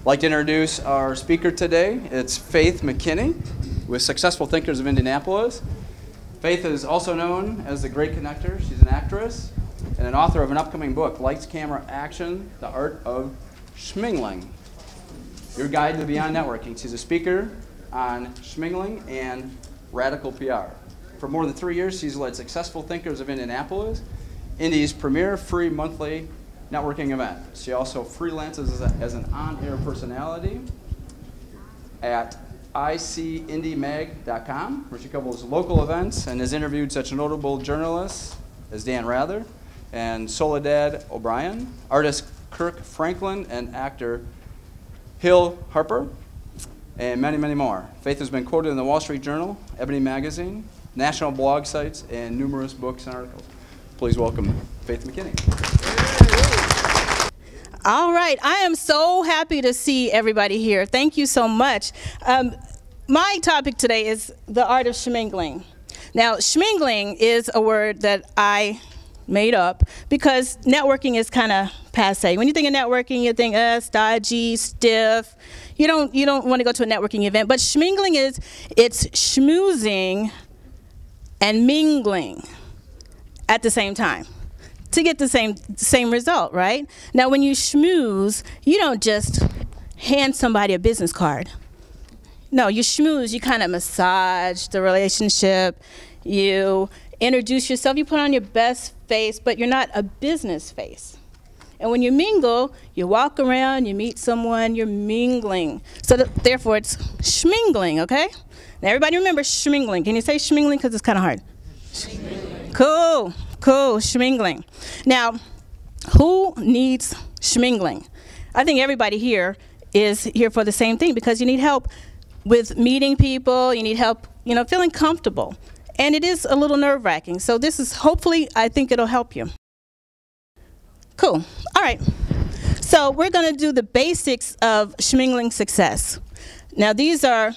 I'd like to introduce our speaker today. It's Faith McKinney with Successful Thinkers of Indianapolis. Faith is also known as the Great Connector. She's an actress and an author of an upcoming book, Lights, Camera, Action, The Art of Schmingling, your guide to beyond networking. She's a speaker on schmingling and radical PR. For more than 3 years, she's led Successful Thinkers of Indianapolis, Indy's premier free monthly networking event. She also freelances as an on-air personality at icindymag.com, where she covers local events and has interviewed such notable journalists as Dan Rather and Soledad O'Brien, artist Kirk Franklin, and actor Hill Harper, and many, many more. Faith has been quoted in the Wall Street Journal, Ebony Magazine, national blog sites, and numerous books and articles. Please welcome Faith McKinney. All right, I am so happy to see everybody here. Thank you so much. My topic today is the art of schmingling. Now, schmingling is a word that I made up because networking is kind of passe. When you think of networking, you think stodgy, stiff. You don't want to go to a networking event. But schmingling it's schmoozing and mingling at the same time to get the same result, right? Now, when you schmooze, you don't just hand somebody a business card. No, you schmooze, you kind of massage the relationship, you introduce yourself, you put on your best face, but you're not a business face. And when you mingle, you walk around, you meet someone, you're mingling. So therefore, it's schmingling, okay? Now, everybody remember schmingling. Can you say schmingling? Because it's kind of hard. Schmingling. Cool, cool, schmingling. Now, who needs schmingling? I think everybody here is here for the same thing because you need help with meeting people, you need help, feeling comfortable. And it is a little nerve-wracking. So this is, hopefully, I think it'll help you. Cool. All right. So we're going to do the basics of schmingling success. Now, these are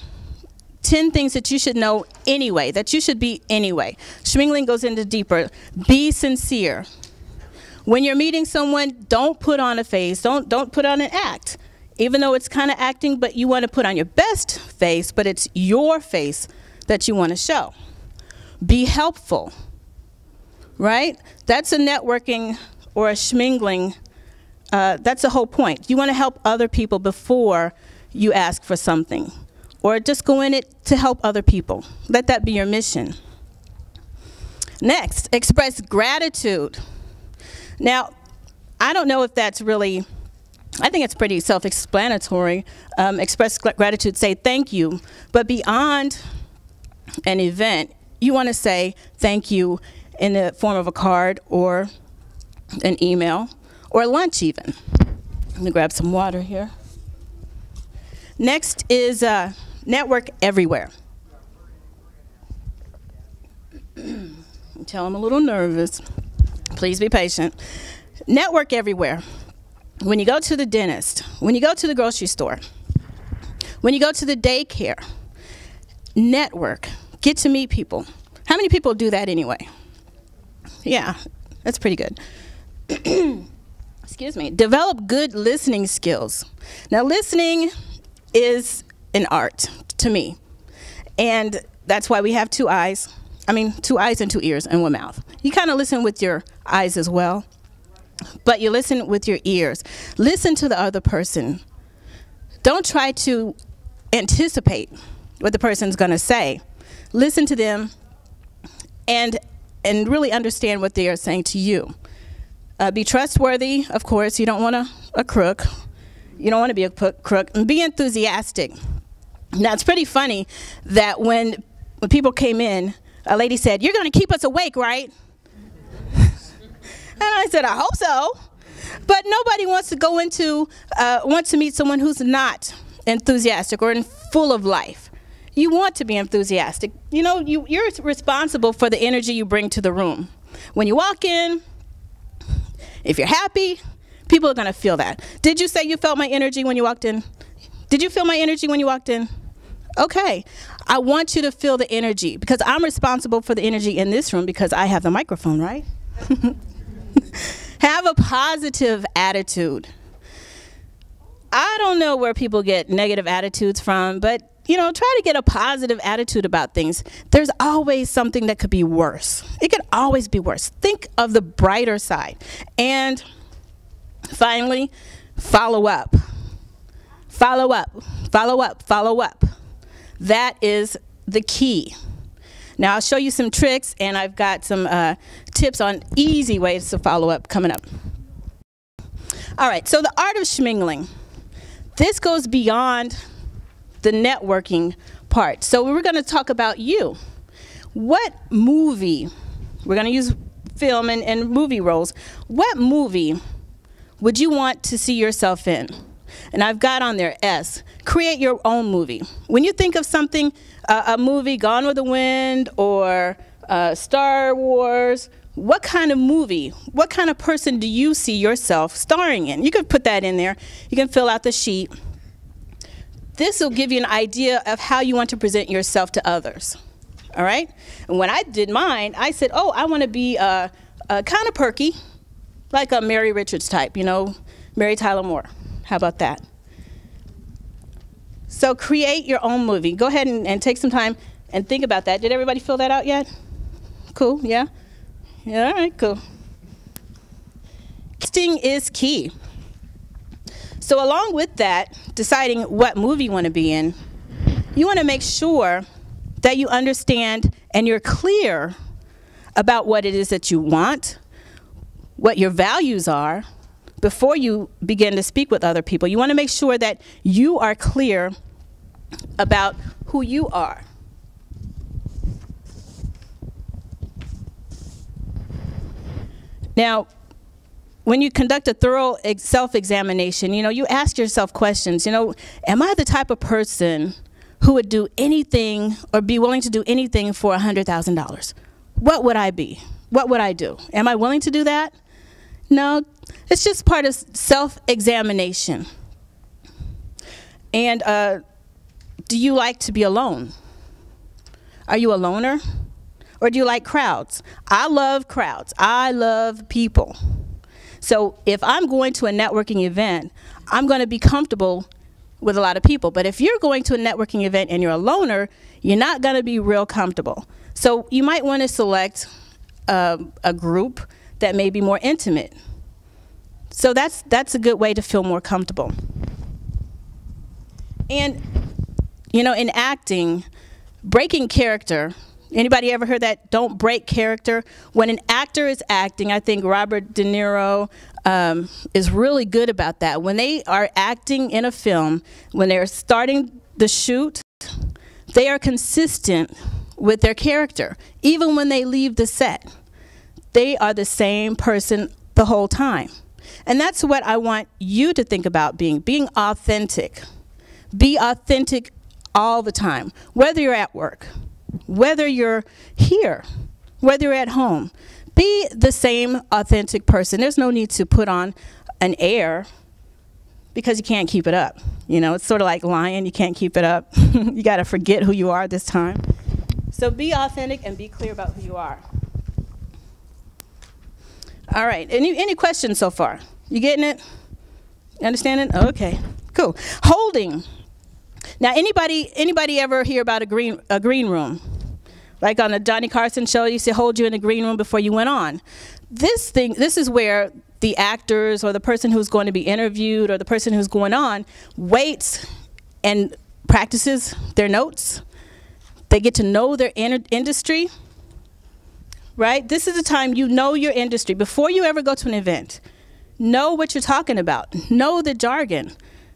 10 things that you should know anyway, that you should be anyway. Schmingling goes into deeper. Be sincere. When you're meeting someone, don't put on a face. Don't put on an act. Even though it's kind of acting, but you want to put on your best face, but it's your face that you want to show. Be helpful, right? That's a networking or a schmingling. That's the whole point. You want to help other people before you ask for something, or just go in it to help other people. Let that be your mission. Next, express gratitude. Now, I don't know if that's really, I think it's pretty self-explanatory. Express gratitude, say thank you. But beyond an event, you want to say thank you in the form of a card or an email or lunch even. Let me grab some water here. Next is network everywhere. Tell I'm a little nervous. Please be patient. Network everywhere. When you go to the dentist, when you go to the grocery store, when you go to the daycare, network. Get to meet people. How many people do that anyway? Yeah, that's pretty good. Excuse me. Develop good listening skills. Now, listening is an art to me. And that's why we have two eyes. I mean, 2 eyes and 2 ears and 1 mouth. You kind of listen with your eyes as well, but you listen with your ears. Listen to the other person. Don't try to anticipate what the person's going to say. Listen to them and really understand what they are saying to you. Be trustworthy, of course. You don't want a crook. You don't want to be a crook. And be enthusiastic. Now, it's pretty funny that when people came in, a lady said, "You're going to keep us awake, right?" And I said, "I hope so." But nobody wants to go into, wants to meet someone who's not enthusiastic or full of life. You want to be enthusiastic. You're responsible for the energy you bring to the room. When you walk in, if you're happy, people are going to feel that. Did you say you felt my energy when you walked in? Did you feel my energy when you walked in? Okay. I want you to feel the energy because I'm responsible for the energy in this room because I have the microphone, right? Have a positive attitude. I don't know where people get negative attitudes from, but try to get a positive attitude about things. There's always something that could be worse. It could always be worse. Think of the brighter side. And finally, follow up. Follow up, follow up, follow up. That is the key. Now, I'll show you some tricks, and I've got some tips on easy ways to follow up coming up. All right, so the art of schmingling. This goes beyond the networking part. So we're going to talk about you. What movie, we're going to use film and movie roles, what movie would you want to see yourself in? And I've got on there S, create your own movie. When you think of something, a movie, Gone with the Wind or Star Wars, what kind of movie, what kind of person do you see yourself starring in? You can put that in there. You can fill out the sheet. This will give you an idea of how you want to present yourself to others. All right? And when I did mine, I said, oh, I want to be kind of perky, like a Mary Richards type, Mary Tyler Moore. How about that? So create your own movie. Go ahead and take some time and think about that. Did everybody fill that out yet? Cool, yeah? Yeah, all right, cool. Casting is key. So along with that, deciding what movie you want to be in, you want to make sure that you understand and you're clear about what it is that you want, what your values are, before you begin to speak with other people. You want to make sure that you are clear about who you are. Now, when you conduct a thorough self-examination, you ask yourself questions. Am I the type of person who would do anything or be willing to do anything for $100,000? What would I be? What would I do? Am I willing to do that? No, it's just part of self-examination. And do you like to be alone? Are you a loner? Or do you like crowds? I love crowds. I love people. So if I'm going to a networking event, I'm going to be comfortable with a lot of people. But if you're going to a networking event and you're a loner, you're not going to be real comfortable. So you might want to select a group that may be more intimate. So that's a good way to feel more comfortable. And, in acting, breaking character, anybody ever heard that? Don't break character. When an actor is acting, I think Robert De Niro is really good about that. When they are acting in a film, when they're starting the shoot, they are consistent with their character. Even when they leave the set, they are the same person the whole time. And that's what I want you to think about being authentic. Be authentic all the time, whether you're at work, whether you're here, whether you're at home. Be the same authentic person. There's no need to put on an air because you can't keep it up. It's sort of like lying. You can't keep it up. You got to forget who you are this time. So be authentic and be clear about who you are. All right, any questions so far? You getting it? Understanding? Okay, cool. Holding. Now, anybody ever hear about a green room? Like on the Johnny Carson show, you used to hold you in the green room before you went on. This is where the actors or the person who's going to be interviewed or the person who's going on waits and practices their notes. They get to know their industry. Right? This is the time you know your industry. Before you ever go to an event, know what you're talking about. Know the jargon.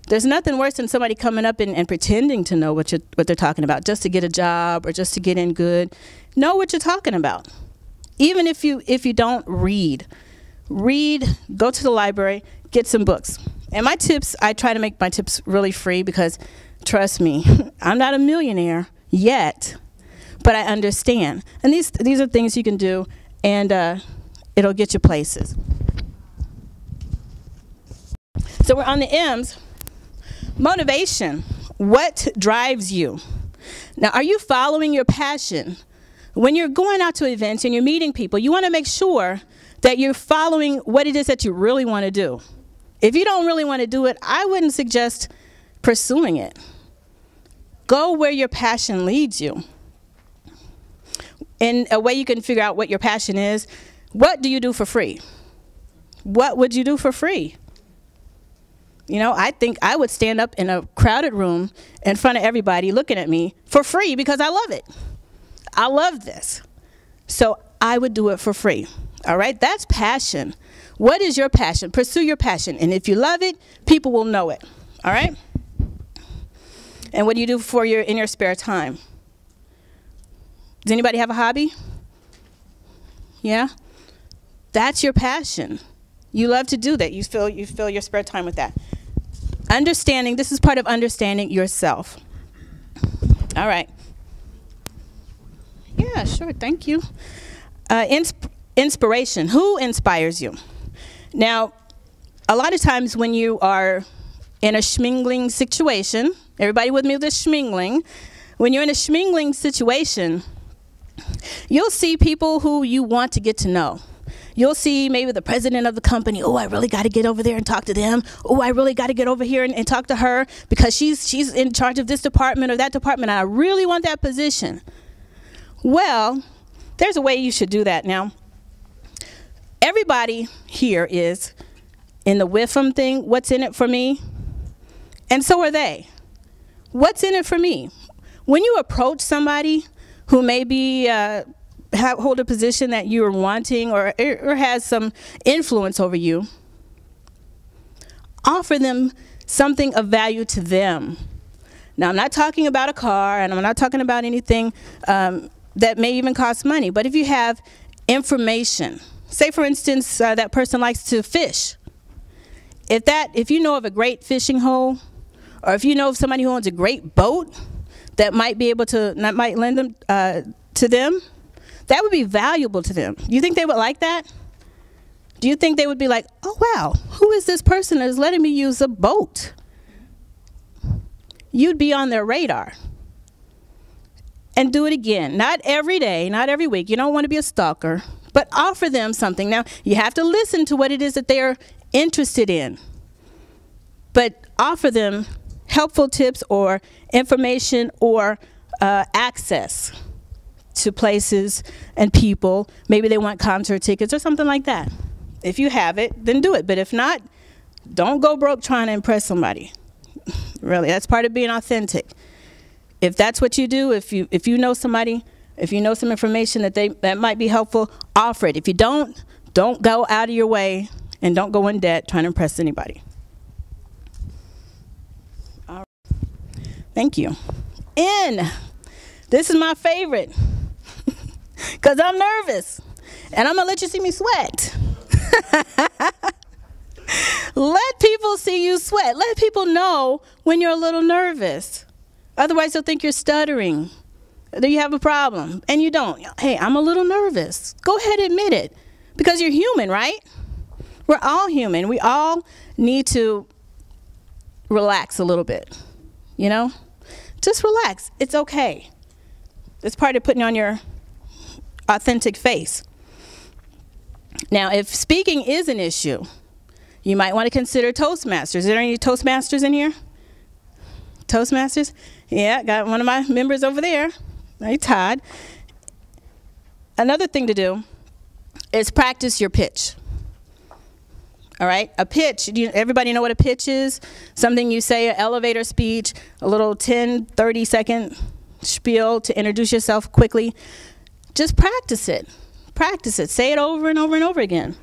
There's nothing worse than somebody coming up and pretending to know what they're talking about just to get a job or just to get in good. Know what you're talking about. Even if you don't read, go to the library, get some books. And my tips, I try to make my tips really free because, trust me, I'm not a millionaire yet. But I understand. And these are things you can do, and it'll get you places. So we're on the M's. Motivation. What drives you? Now, are you following your passion? When you're going out to events and you're meeting people, you want to make sure that you're following what it is that you really want to do. If you don't really want to do it, I wouldn't suggest pursuing it. Go where your passion leads you. And a way you can figure out what your passion is, what do you do for free? What would you do for free? You know, I think I would stand up in a crowded room in front of everybody looking at me for free because I love it. I love this. So I would do it for free. All right? That's passion. What is your passion? Pursue your passion. And if you love it, people will know it. All right? And what do you do in your spare time? Does anybody have a hobby? Yeah? That's your passion. You love to do that. You fill your spare time with that. Understanding, this is part of understanding yourself. All right. Yeah, sure, thank you. Inspiration, who inspires you? Now, a lot of times when you are in a schmingling situation, everybody with me with this schmingling, when you're in a schmingling situation, you'll see people who you want to get to know. You'll see maybe the president of the company. Oh, I really got to get over there and talk to them. Oh, I really got to get over here and talk to her because she's in charge of this department or that department, and I really want that position. Well, there's a way you should do that. Now, everybody here is in the WIFM thing, what's in it for me? And so are they. What's in it for me? When you approach somebody who maybe hold a position that you're wanting or has some influence over you, offer them something of value to them. Now, I'm not talking about a car, and I'm not talking about anything that may even cost money, but if you have information, say for instance, that person likes to fish. If you know of a great fishing hole, or if you know of somebody who owns a great boat that might be able to, that might lend them to them, that would be valuable to them. Do you think they would like that? Do you think they would be like, oh wow, who is this person that is letting me use a boat? You'd be on their radar. And do it again. Not every day, not every week. You don't want to be a stalker, but offer them something. Now, you have to listen to what it is that they're interested in, but offer them helpful tips or information or access to places and people. Maybe they want concert tickets or something like that. If you have it, then do it. But if not, don't go broke trying to impress somebody. Really, that's part of being authentic. If that's what you do, if you know somebody, if you know some information that might be helpful, offer it. If you don't go out of your way and don't go in debt trying to impress anybody. All right. Thank you. This is my favorite. Because I'm nervous, and I'm going to let you see me sweat. Let people see you sweat. Let people know when you're a little nervous. Otherwise, they'll think you're stuttering, that you have a problem, and you don't. Hey, I'm a little nervous. Go ahead and admit it, because you're human, right? We're all human. We all need to relax a little bit, you know? Just relax. It's okay. It's part of putting on your authentic face. Now, if speaking is an issue, you might want to consider Toastmasters. Is there any Toastmasters in here? Toastmasters? Yeah, got one of my members over there. Hey, Todd. Another thing to do is practice your pitch. All right, a pitch, everybody know what a pitch is? Something you say, an elevator speech, a little 10, 30-second spiel to introduce yourself quickly. Just practice it. Practice it. Say it over and over and over again.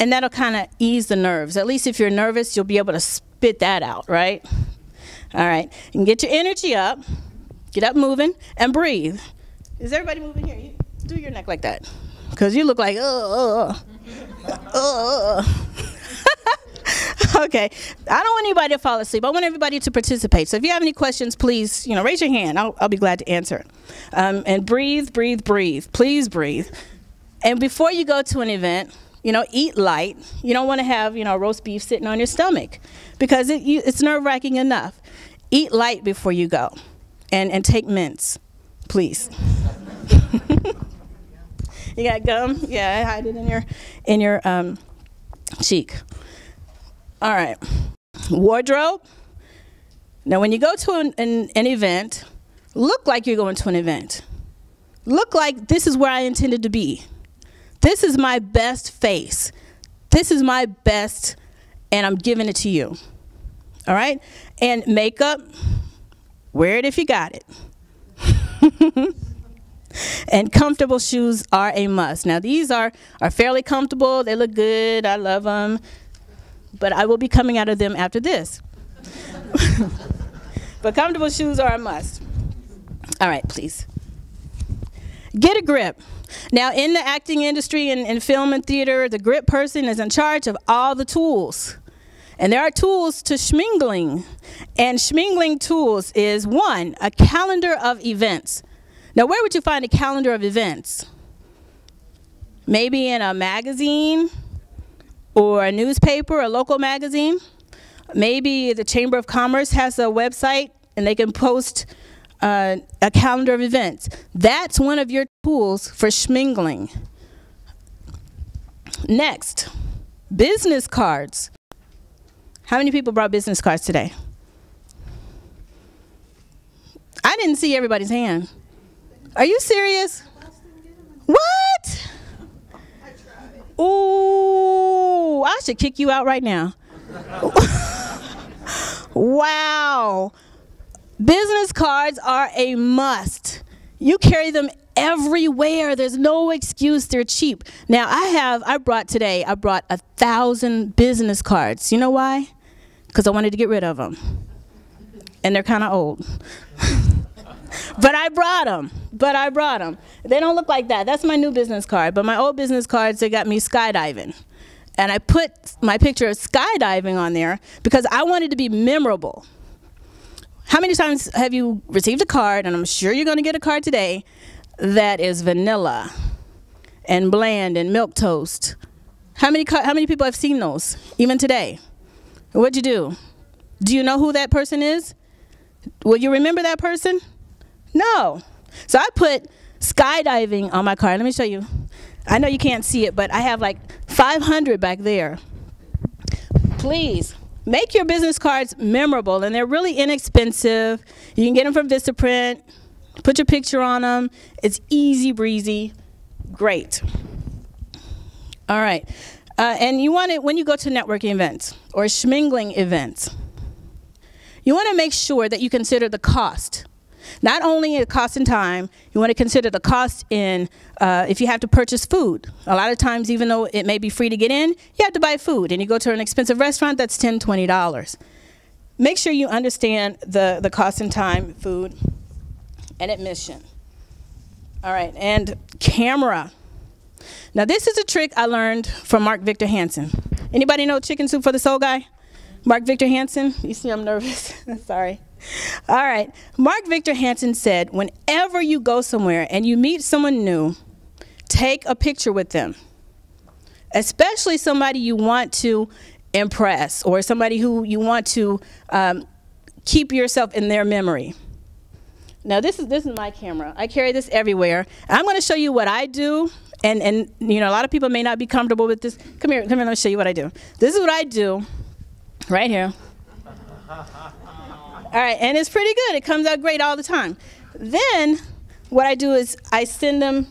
And that'll kind of ease the nerves. At least if you're nervous, you'll be able to spit that out, right? All right. And get your energy up. Get up moving and breathe. Is everybody moving here? Do your neck like that. Because you look like, Okay. I don't want anybody to fall asleep. I want everybody to participate. So if you have any questions, please, raise your hand. I'll be glad to answer it. And breathe, breathe, breathe. Please breathe. And before you go to an event, eat light. You don't want to have, roast beef sitting on your stomach because it's nerve-wracking enough. Eat light before you go. And take mints, please. You got gum? Yeah, hide it in your cheek. All right. Wardrobe. Now, when you go to an event, look like you're going to an event. Look like this is where I intended to be. This is my best face. This is my best, and I'm giving it to you. All right? And makeup, wear it if you got it. And comfortable shoes are a must. Now, these are fairly comfortable. They look good. I love them. But I will be coming out of them after this. But comfortable shoes are a must. All right, please. Get a grip. Now, in the acting industry and film and theater, the grip person is in charge of all the tools. And there are tools to schmingling. And schmingling tools is, one, a calendar of events. Now, where would you find a calendar of events? Maybe in a magazine or a newspaper, a local magazine. Maybe the Chamber of Commerce has a website and they can post a calendar of events. That's one of your tools for schmingling. Next, business cards. How many people brought business cards today? I didn't see everybody's hand. Are you serious? What? Ooh, I should kick you out right now. Wow. Business cards are a must. You carry them everywhere. There's no excuse. They're cheap. Now, I brought 1,000 business cards. You know why? Because I wanted to get rid of them. And they're kind of old. But I brought them. They don't look like that. That's my new business card. But my old business cards, they got me skydiving. And I put my picture of skydiving on there because I wanted to be memorable. How many times have you received a card, and I'm sure you're going to get a card today, that is vanilla and bland and milquetoast? How many people have seen those, even today? What'd you do? Do you know who that person is? Will you remember that person? No. So I put skydiving on my card. Let me show you. I know you can't see it, but I have like 500 back there. Please, make your business cards memorable, and they're really inexpensive. You can get them from Vistaprint. Put your picture on them. It's easy breezy. Great. All right. And you want it when you go to networking events or schmingling events. You want to make sure that you consider the cost. Not only the cost in time, you want to consider the cost in if you have to purchase food. A lot of times, even though it may be free to get in, you have to buy food. And you go to an expensive restaurant, that's $10, $20. Make sure you understand the cost in time, food, and admission. All right, and camera. Now, this is a trick I learned from Mark Victor Hansen. Anybody know Chicken Soup for the Soul guy? Mark Victor Hansen? You see I'm nervous. Sorry. All right. Mark Victor Hansen said, whenever you go somewhere and you meet someone new, take a picture with them, especially somebody you want to impress or somebody who you want to keep yourself in their memory. Now, this is my camera. I carry this everywhere. I'm going to show you what I do. And you know, a lot of people may not be comfortable with this. Come here, let me show you what I do. This is what I do right here. All right, and it's pretty good. It comes out great all the time. Then what I do is I send them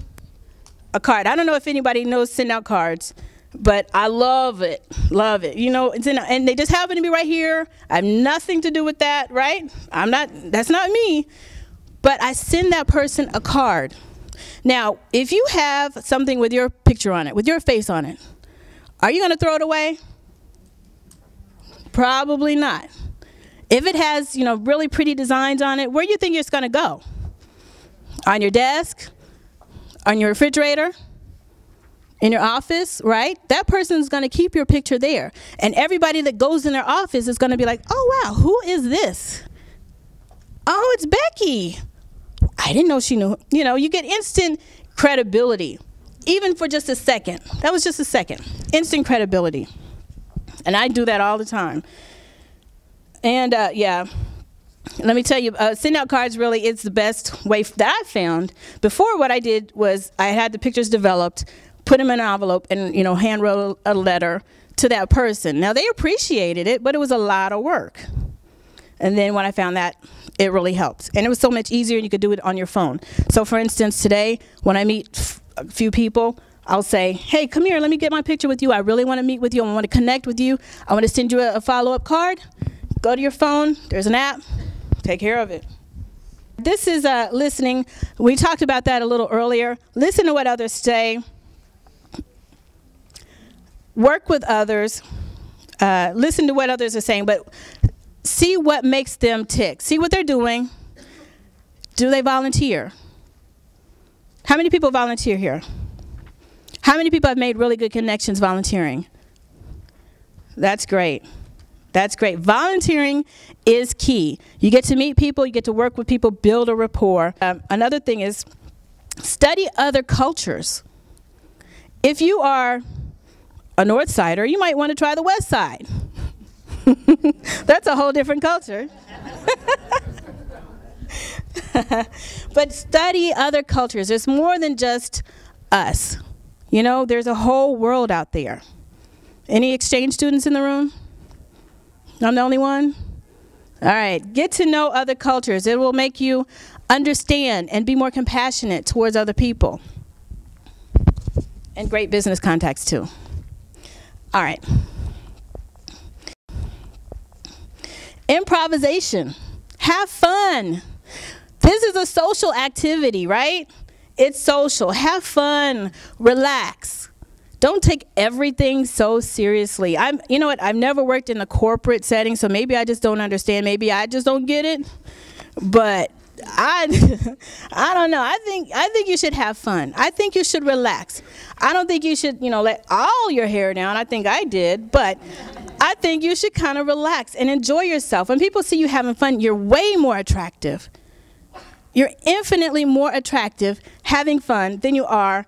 a card. I don't know if anybody knows send out cards, but I love it, love it. You know, and they just happen to be right here. I have nothing to do with that, right? That's not me. But I send that person a card. Now, if you have something with your picture on it, with your face on it, are you going to throw it away? Probably not. If it has, you know, really pretty designs on it, where do you think it's going to go? On your desk? On your refrigerator? In your office, right? That person's going to keep your picture there. And everybody that goes in their office is going to be like, oh, wow, who is this? Oh, it's Becky. I didn't know she knew. You know, you get instant credibility, even for just a second. That was just a second. Instant credibility. And I do that all the time. And yeah, let me tell you, send out cards really is the best way that I found. Before, what I did was I had the pictures developed, put them in an envelope, and, you know, hand wrote a letter to that person. Now, they appreciated it, but it was a lot of work. And then when I found that, it really helped. And it was so much easier, and you could do it on your phone. So for instance, today, when I meet a few people, I'll say, hey, come here, let me get my picture with you. I really want to meet with you. I want to connect with you. I want to send you a follow-up card. Go to your phone. There's an app. Take care of it. This is listening. We talked about that a little earlier. Listen to what others say. Work with others. Listen to what others are saying, but see what makes them tick. See what they're doing. Do they volunteer? How many people volunteer here? How many people have made really good connections volunteering? That's great. That's great. Volunteering is key. You get to meet people, you get to work with people, build a rapport. Another thing is study other cultures. If you are a North Sider, you might want to try the West Side. That's a whole different culture. But study other cultures. There's more than just us. You know, there's a whole world out there. Any exchange students in the room? I'm the only one? All right, get to know other cultures. It will make you understand and be more compassionate towards other people. And great business contacts too. All right. Improvisation. Have fun. This is a social activity, right? It's social. Have fun. Relax. Don't take everything so seriously. You know what? I've never worked in a corporate setting, so maybe I just don't understand. Maybe I just don't get it. But I don't know. I think you should have fun. I think you should relax. I don't think you should, let all your hair down. I think I did, but I think you should kind of relax and enjoy yourself. When people see you having fun, you're way more attractive. You're infinitely more attractive having fun than you are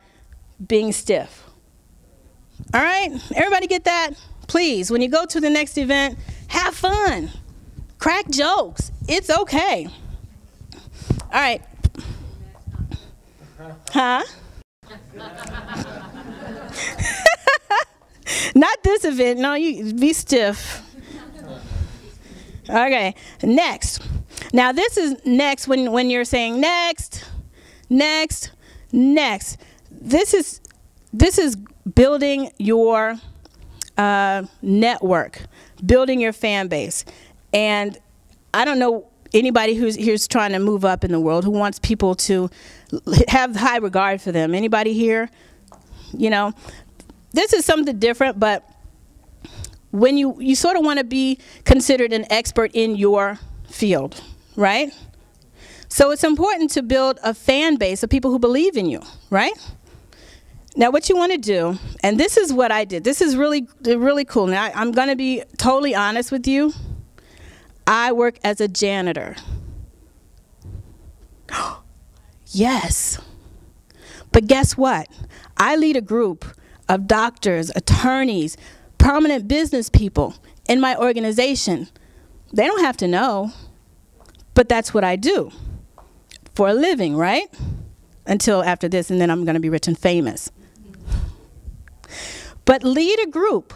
being stiff. All right? Everybody get that? Please, when you go to the next event, have fun. Crack jokes. It's okay. All right. Huh? Not this event. No, you be stiff. Okay. Next. Now this is next when you're saying next, next, next. This is building your network, building your fan base. And I don't know anybody who's trying to move up in the world, who wants people to have high regard for them. Anybody here? This is something different, but when you sort of want to be considered an expert in your field, right? So it's important to build a fan base of people who believe in you, right? Now what you want to do, and this is what I did. This is really, really cool. Now I'm going to be totally honest with you. I work as a janitor. Yes. But guess what? I lead a group of doctors, attorneys, prominent business people in my organization. They don't have to know, but that's what I do for a living, right? Until after this, and then I'm going to be rich and famous. But lead a group.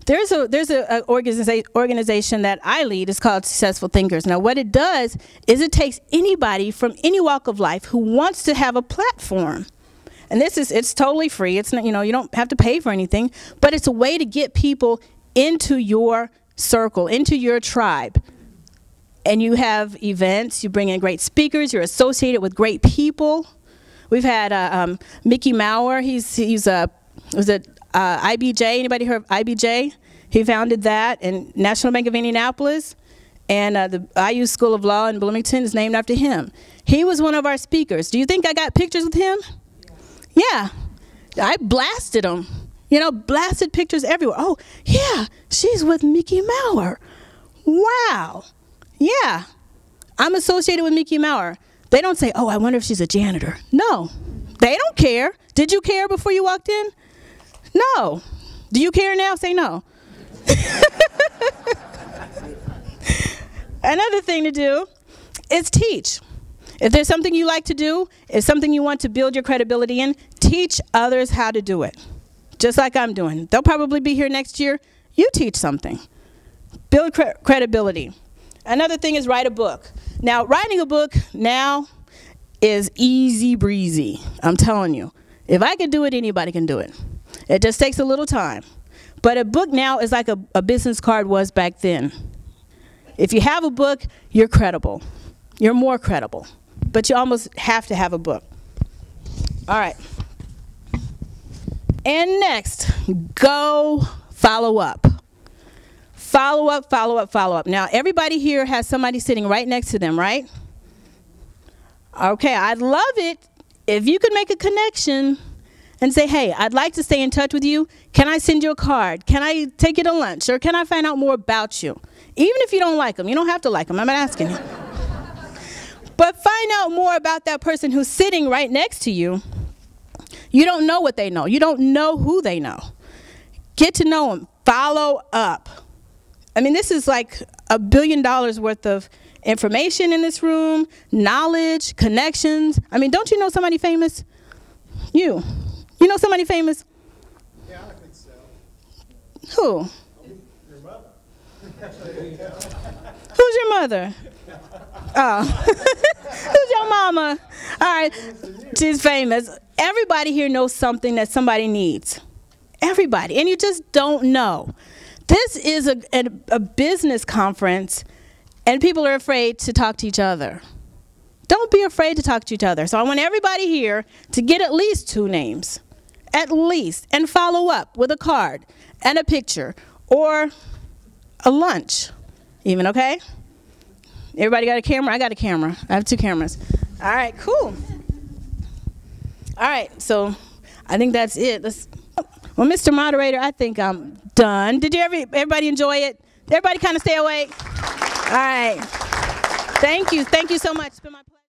There's a organization that I lead. It's called Successful Thinkers. Now, what it does is it takes anybody from any walk of life who wants to have a platform. And it's totally free. It's not, you don't have to pay for anything, but it's a way to get people into your circle, into your tribe. And you have events, you bring in great speakers, you're associated with great people. We've had Mickey Maurer, was it IBJ, anybody heard of IBJ? He founded that, and National Bank of Indianapolis, and the IU School of Law in Bloomington is named after him. He was one of our speakers. Do you think I got pictures with him? Yeah, I blasted him. Blasted pictures everywhere. Oh, yeah, she's with Mickey Maurer. Wow. Yeah, I'm associated with Mickey Maurer. They don't say, oh, I wonder if she's a janitor. No, they don't care. Did you care before you walked in? No. Do you care now? Say no. Another thing to do is teach. If there's something you like to do, if something you want to build your credibility in, teach others how to do it. Just like I'm doing. They'll probably be here next year. you teach something. Build credibility. Another thing is write a book. Now, writing a book now is easy breezy. I'm telling you. If I can do it, anybody can do it. It just takes a little time. But a book now is like a business card was back then. If you have a book, you're credible. You're more credible. But you almost have to have a book. All right. And next, go follow up. Follow up, follow up, follow up. Now, everybody here has somebody sitting right next to them, right? Okay, I'd love it if you could make a connection and say, hey, I'd like to stay in touch with you. Can I send you a card? Can I take you to lunch? Or can I find out more about you? Even if you don't like them. You don't have to like them. I'm not asking you. But find out more about that person who's sitting right next to you. You don't know what they know. You don't know who they know. Get to know them. Follow up. I mean, this is like $1 billion worth of information in this room, knowledge, connections. I mean, don't you know somebody famous? You know somebody famous? Yeah, I think so. Who? Your mother. Who's your mother? Oh. Who's your mama? All right. She's famous. Everybody here knows something that somebody needs. Everybody. And you just don't know. This is a business conference, and people are afraid to talk to each other. Don't be afraid to talk to each other. So I want everybody here to get at least 2 names, at least, and follow up with a card and a picture or a lunch even, okay? Everybody got a camera? I got a camera. I have 2 cameras. All right, cool. All right, so I think that's it. Well, Mr. Moderator, I think I'm done. Did everybody enjoy it? Everybody kind of stay awake? All right. Thank you. Thank you so much. It's been my pleasure.